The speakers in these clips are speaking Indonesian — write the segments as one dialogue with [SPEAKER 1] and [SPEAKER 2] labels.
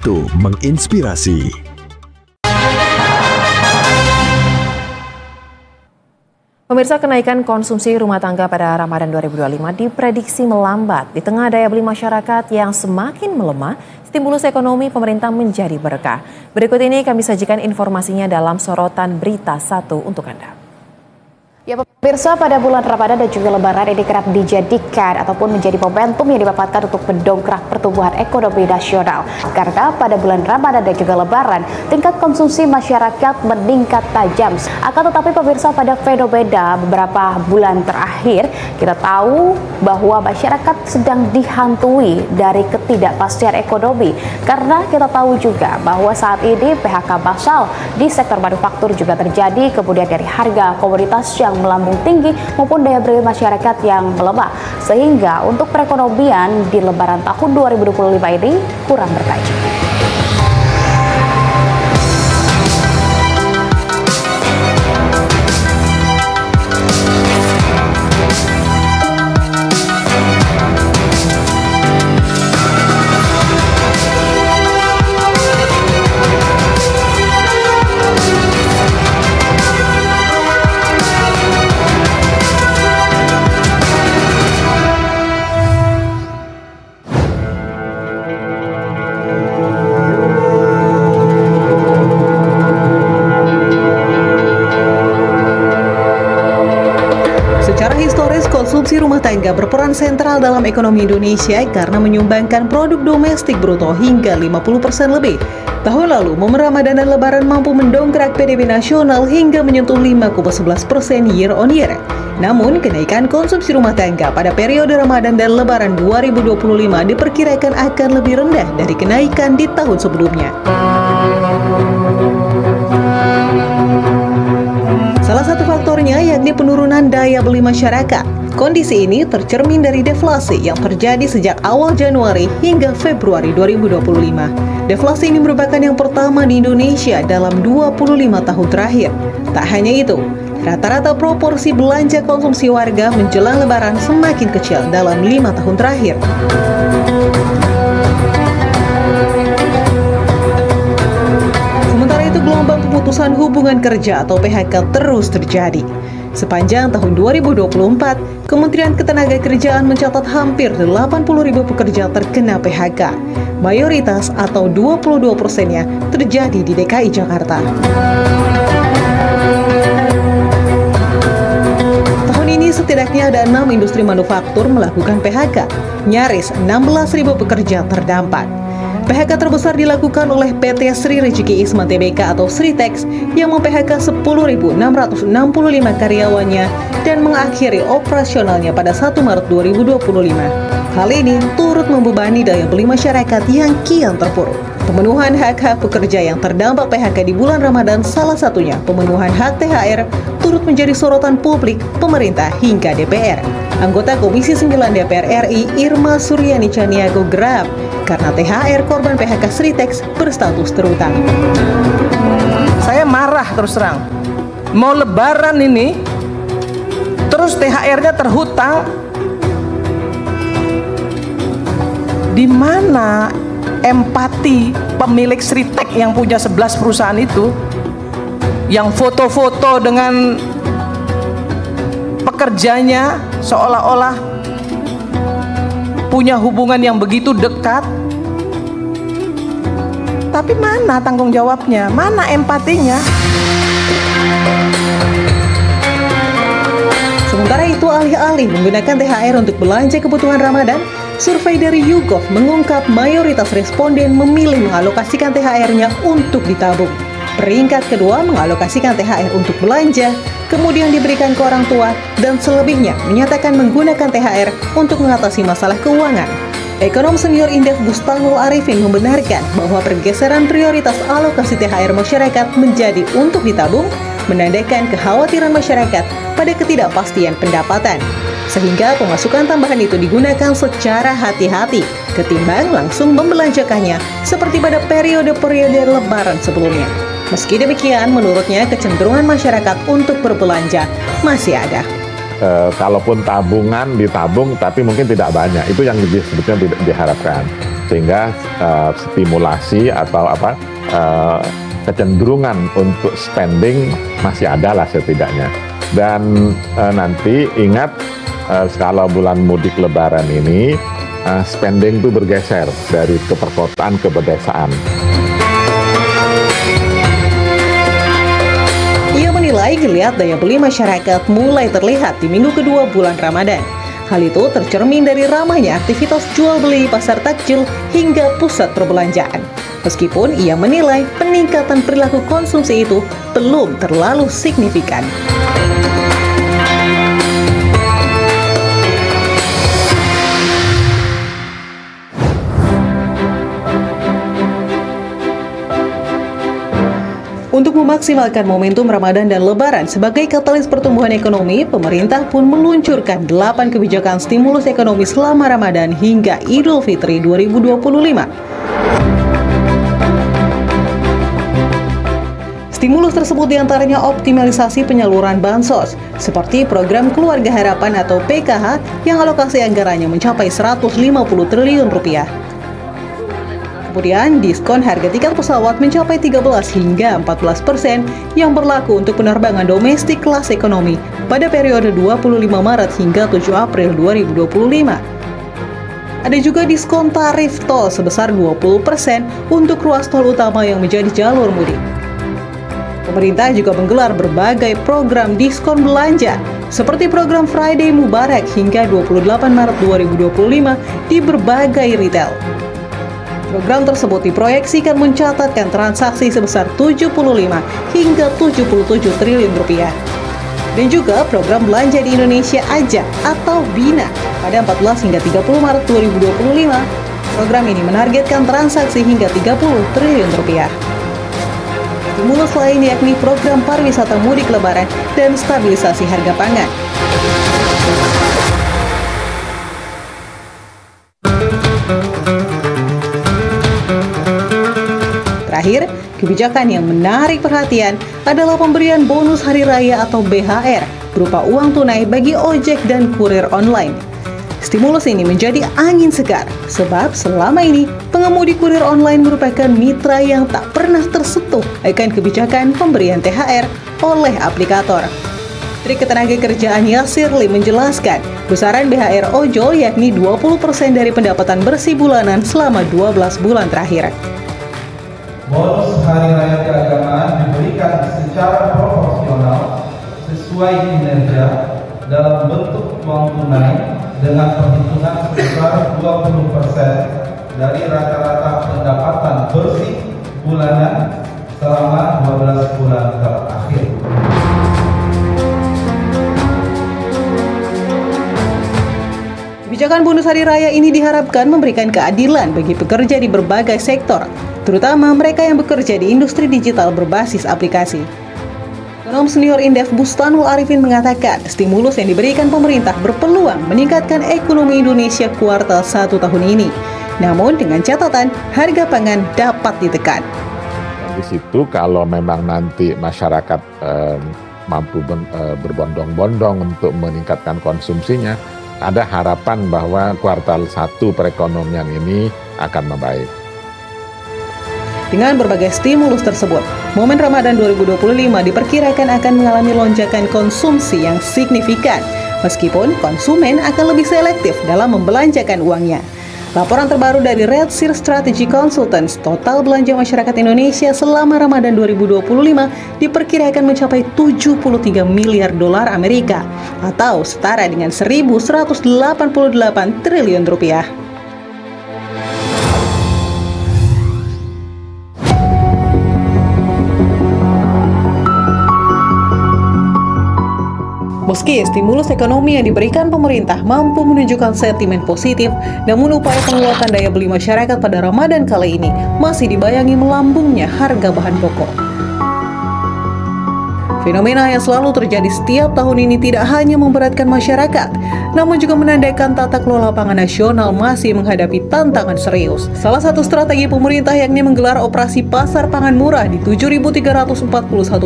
[SPEAKER 1] Waktu menginspirasi.
[SPEAKER 2] Pemirsa, kenaikan konsumsi rumah tangga pada Ramadan 2025 diprediksi melambat. Di tengah daya beli masyarakat yang semakin melemah, stimulus ekonomi pemerintah menjadi berkah. Berikut ini kami sajikan informasinya dalam sorotan berita 1 untuk Anda.
[SPEAKER 3] Ya pemirsa, pada bulan Ramadan dan juga Lebaran ini kerap dijadikan ataupun menjadi momentum yang dimanfaatkan untuk mendongkrak pertumbuhan ekonomi nasional. Karena pada bulan Ramadan dan juga Lebaran, tingkat konsumsi masyarakat meningkat tajam. Akan tetapi pemirsa, pada fenomena beberapa bulan terakhir, kita tahu bahwa masyarakat sedang dihantui dari ketidakpastian ekonomi. Karena kita tahu juga bahwa saat ini PHK massal di sektor manufaktur juga terjadi, kemudian dari harga komoditas yang melambung tinggi maupun daya beli masyarakat yang melemah, sehingga untuk perekonomian di Lebaran tahun 2025 ini kurang bertaji.
[SPEAKER 4] Konsumsi rumah tangga berperan sentral dalam ekonomi Indonesia karena menyumbangkan produk domestik bruto hingga 50% lebih. Tahun lalu, momen Ramadan dan Lebaran mampu mendongkrak PDB nasional hingga menyentuh 5,11% year on year. Namun, kenaikan konsumsi rumah tangga pada periode Ramadan dan Lebaran 2025 diperkirakan akan lebih rendah dari kenaikan di tahun sebelumnya. Salah satu faktornya yakni penurunan daya beli masyarakat. Kondisi ini tercermin dari deflasi yang terjadi sejak awal Januari hingga Februari 2025. Deflasi ini merupakan yang pertama di Indonesia dalam 25 tahun terakhir. Tak hanya itu, rata-rata proporsi belanja konsumsi warga menjelang Lebaran semakin kecil dalam 5 tahun terakhir. Sementara itu, gelombang pemutusan hubungan kerja atau PHK terus terjadi. Sepanjang tahun 2024, Kementerian Ketenagakerjaan mencatat hampir 80.000 pekerja terkena PHK. Mayoritas atau 22%-nya terjadi di DKI Jakarta. Tahun ini setidaknya ada 6 industri manufaktur melakukan PHK. Nyaris 16.000 pekerja terdampak. PHK terbesar dilakukan oleh PT Sri Rezeki Isma Tbk atau Sritex yang mem-PHK 10.665 karyawannya dan mengakhiri operasionalnya pada 1 Maret 2025. Hal ini turut membebani daya beli masyarakat yang kian terpuruk. Pemenuhan hak-hak pekerja yang terdampak PHK di bulan Ramadan, salah satunya pemenuhan hak THR, turut menjadi sorotan publik, pemerintah hingga DPR. Anggota Komisi 9 DPR RI Irma Suryani Caniago geram karena THR korban PHK Sritex berstatus terutang.
[SPEAKER 5] Saya marah terus terang. Mau Lebaran ini, terus THR-nya terhutang. Di mana empati pemilik Sritex yang punya 11 perusahaan itu, yang foto-foto dengan pekerjanya seolah-olah punya hubungan yang begitu dekat, tapi mana tanggung jawabnya, mana empatinya?
[SPEAKER 4] Sementara itu, alih-alih menggunakan THR untuk belanja kebutuhan Ramadan, survei dari YouGov mengungkap mayoritas responden memilih mengalokasikan THR-nya untuk ditabung. Peringkat kedua mengalokasikan THR untuk belanja, kemudian diberikan ke orang tua, dan selebihnya menyatakan menggunakan THR untuk mengatasi masalah keuangan. Ekonom senior Indef Bustanul Arifin membenarkan bahwa pergeseran prioritas alokasi THR masyarakat menjadi untuk ditabung menandakan kekhawatiran masyarakat pada ketidakpastian pendapatan, sehingga pemasukan tambahan itu digunakan secara hati-hati ketimbang langsung membelanjakannya seperti pada periode-periode Lebaran sebelumnya. Meski demikian, menurutnya kecenderungan masyarakat untuk berbelanja masih ada.
[SPEAKER 6] Kalaupun tabungan ditabung, tapi mungkin tidak banyak. Itu yang sebetulnya tidak diharapkan. sehingga stimulasi atau kecenderungan untuk spending masih ada lah setidaknya. Dan nanti ingat kalau bulan mudik Lebaran ini spending itu bergeser dari ke perkotaan ke pedesaan.
[SPEAKER 4] Ia menilai geliat daya beli masyarakat mulai terlihat di minggu kedua bulan Ramadan. Hal itu tercermin dari ramainya aktivitas jual beli pasar takjil hingga pusat perbelanjaan. Meskipun ia menilai peningkatan perilaku konsumsi itu belum terlalu signifikan. Untuk memaksimalkan momentum Ramadan dan Lebaran sebagai katalis pertumbuhan ekonomi, pemerintah pun meluncurkan 8 kebijakan stimulus ekonomi selama Ramadan hingga Idul Fitri 2025. Stimulus tersebut diantaranya optimalisasi penyaluran bansos, seperti program Keluarga Harapan atau PKH yang alokasi anggarannya mencapai 150 triliun rupiah. Kemudian, diskon harga tiket pesawat mencapai 13 hingga 14% yang berlaku untuk penerbangan domestik kelas ekonomi pada periode 25 Maret hingga 7 April 2025. Ada juga diskon tarif tol sebesar 20% untuk ruas tol utama yang menjadi jalur mudik. Pemerintah juga menggelar berbagai program diskon belanja, seperti program Friday Mubarak hingga 28 Maret 2025 di berbagai retail. Program tersebut diproyeksikan mencatatkan transaksi sebesar 75 hingga 77 triliun rupiah. Dan juga program Belanja di Indonesia Aja atau BINA pada 14 hingga 30 Maret 2025. Program ini menargetkan transaksi hingga 30 triliun rupiah. Stimulus lain yakni program pariwisata mudik Lebaran dan stabilisasi harga pangan. Terakhir, kebijakan yang menarik perhatian adalah pemberian bonus hari raya atau BHR berupa uang tunai bagi ojek dan kurir online. Stimulus ini menjadi angin segar sebab selama ini pengemudi kurir online merupakan mitra yang tak pernah tersentuh akan kebijakan pemberian THR oleh aplikator. Menteri Ketenagakerjaan Yasir Lim menjelaskan, besaran BHR ojol yakni 20% dari pendapatan bersih bulanan selama 12 bulan terakhir.
[SPEAKER 7] Bonus hari raya keagamaan diberikan secara proporsional sesuai kinerja dalam bentuk uang tunai dengan perhitungan sebesar 20% dari rata-rata pendapatan bersih bulanan selama 12 bulan terakhir.
[SPEAKER 4] Kebijakan bonus hari raya ini diharapkan memberikan keadilan bagi pekerja di berbagai sektor, terutama mereka yang bekerja di industri digital berbasis aplikasi. Ekonom senior Indef Bustanul Arifin mengatakan, stimulus yang diberikan pemerintah berpeluang meningkatkan ekonomi Indonesia kuartal 1 tahun ini. Namun dengan catatan, harga pangan dapat ditekan.
[SPEAKER 6] Di situ kalau memang nanti masyarakat mampu berbondong-bondong untuk meningkatkan konsumsinya, ada harapan bahwa kuartal 1 perekonomian ini akan membaik.
[SPEAKER 4] Dengan berbagai stimulus tersebut, momen Ramadan 2025 diperkirakan akan mengalami lonjakan konsumsi yang signifikan, meskipun konsumen akan lebih selektif dalam membelanjakan uangnya. Laporan terbaru dari Redseer Strategy Consultants, total belanja masyarakat Indonesia selama Ramadan 2025 diperkirakan mencapai 73 miliar dolar Amerika atau setara dengan 1.188 triliun rupiah. Meski stimulus ekonomi yang diberikan pemerintah mampu menunjukkan sentimen positif, namun upaya penguatan daya beli masyarakat pada Ramadan kali ini masih dibayangi melambungnya harga bahan pokok. Fenomena yang selalu terjadi setiap tahun ini tidak hanya memberatkan masyarakat, namun juga menandakan tata kelola pangan nasional masih menghadapi tantangan serius. Salah satu strategi pemerintah yakni menggelar operasi pasar pangan murah di 7.341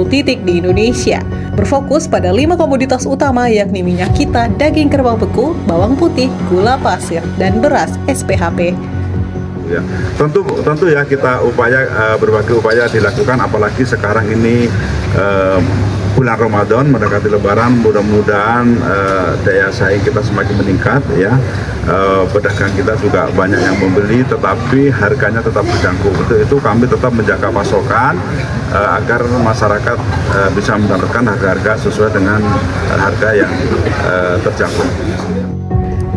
[SPEAKER 4] titik di Indonesia, berfokus pada 5 komoditas utama yakni minyak kita, daging kerbau beku, bawang putih, gula pasir, dan beras SPHP.
[SPEAKER 8] ya. Tentu ya kita berbagai upaya dilakukan, apalagi sekarang ini bulan Ramadan mendekati Lebaran, mudah-mudahan daya saing kita semakin meningkat ya. Pedagang kita juga banyak yang membeli, tetapi harganya tetap terjangkau. Itu kami tetap menjaga pasokan agar masyarakat bisa mendapatkan harga-harga sesuai dengan harga yang terjangkau.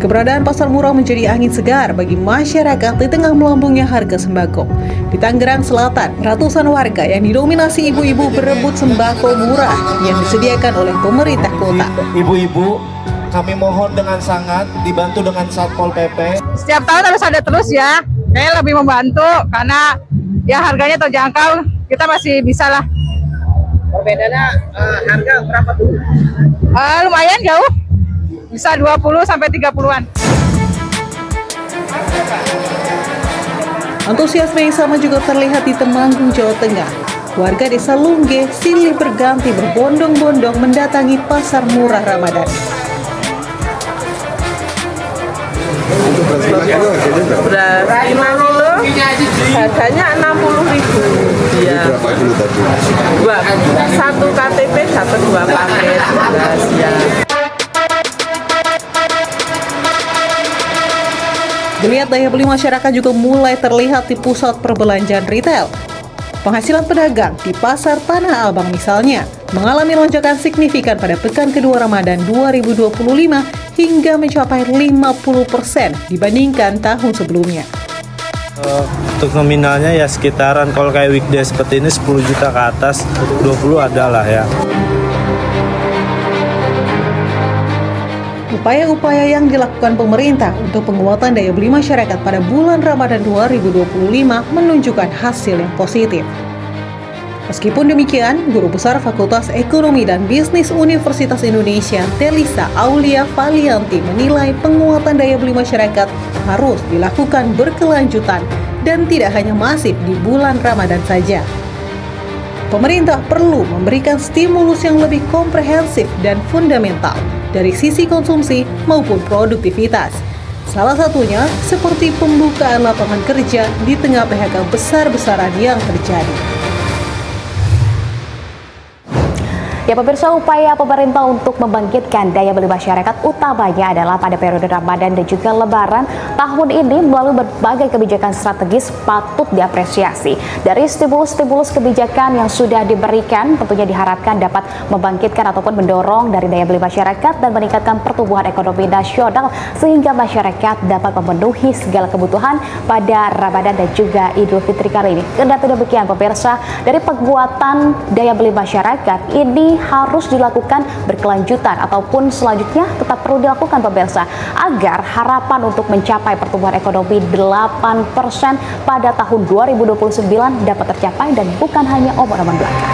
[SPEAKER 4] Keberadaan pasar murah menjadi angin segar bagi masyarakat di tengah melambungnya harga sembako. Di Tangerang Selatan, ratusan warga yang didominasi ibu-ibu berebut sembako murah yang disediakan oleh pemerintah kota.
[SPEAKER 9] Ibu-ibu, kami mohon dengan sangat dibantu dengan Satpol PP.
[SPEAKER 10] Setiap tahun harus ada terus ya. Kayaknya lebih membantu karena ya harganya terjangkau. Kita masih bisa lah.
[SPEAKER 5] Perbedaannya harga berapa tuh?
[SPEAKER 10] Lumayan jauh. Bisa 20 sampai 30-an.
[SPEAKER 4] Antusiasme yang sama juga terlihat di Temanggung, Jawa Tengah. Warga desa Lungge silih berganti berbondong-bondong mendatangi pasar murah Ramadan.
[SPEAKER 5] Beras 5 kilo, harganya 60.000. Iya. Berapa kilo tadi? Satu KTP dapat 2 paket beras ya.
[SPEAKER 4] Geliat daya beli masyarakat juga mulai terlihat di pusat perbelanjaan retail. Penghasilan pedagang di pasar Tanah Abang misalnya mengalami lonjakan signifikan pada pekan kedua Ramadan 2025 hingga mencapai 50% dibandingkan tahun sebelumnya.
[SPEAKER 9] Untuk nominalnya ya sekitaran, kalau kayak weekday seperti ini 10 juta ke atas, 20 adalah ya.
[SPEAKER 4] Upaya-upaya yang dilakukan pemerintah untuk penguatan daya beli masyarakat pada bulan Ramadan 2025 menunjukkan hasil yang positif. Meskipun demikian, Guru Besar Fakultas Ekonomi dan Bisnis Universitas Indonesia, Delisa Aulia Valianti, menilai penguatan daya beli masyarakat harus dilakukan berkelanjutan dan tidak hanya masif di bulan Ramadan saja. Pemerintah perlu memberikan stimulus yang lebih komprehensif dan fundamental dari sisi konsumsi maupun produktivitas. Salah satunya seperti pembukaan lapangan kerja di tengah PHK besar-besaran yang terjadi.
[SPEAKER 3] Ya pemirsa, upaya pemerintah untuk membangkitkan daya beli masyarakat utamanya adalah pada periode Ramadan dan juga Lebaran tahun ini melalui berbagai kebijakan strategis patut diapresiasi. Dari stimulus-stimulus kebijakan yang sudah diberikan tentunya diharapkan dapat membangkitkan ataupun mendorong dari daya beli masyarakat dan meningkatkan pertumbuhan ekonomi nasional sehingga masyarakat dapat memenuhi segala kebutuhan pada Ramadan dan juga Idul Fitri kali ini. Kendati demikian pemirsa, dari penguatan daya beli masyarakat ini harus dilakukan berkelanjutan ataupun selanjutnya tetap perlu dilakukan pemirsa agar harapan untuk mencapai pertumbuhan ekonomi 8% pada tahun 2029 dapat tercapai dan bukan hanya omong-omong belaka.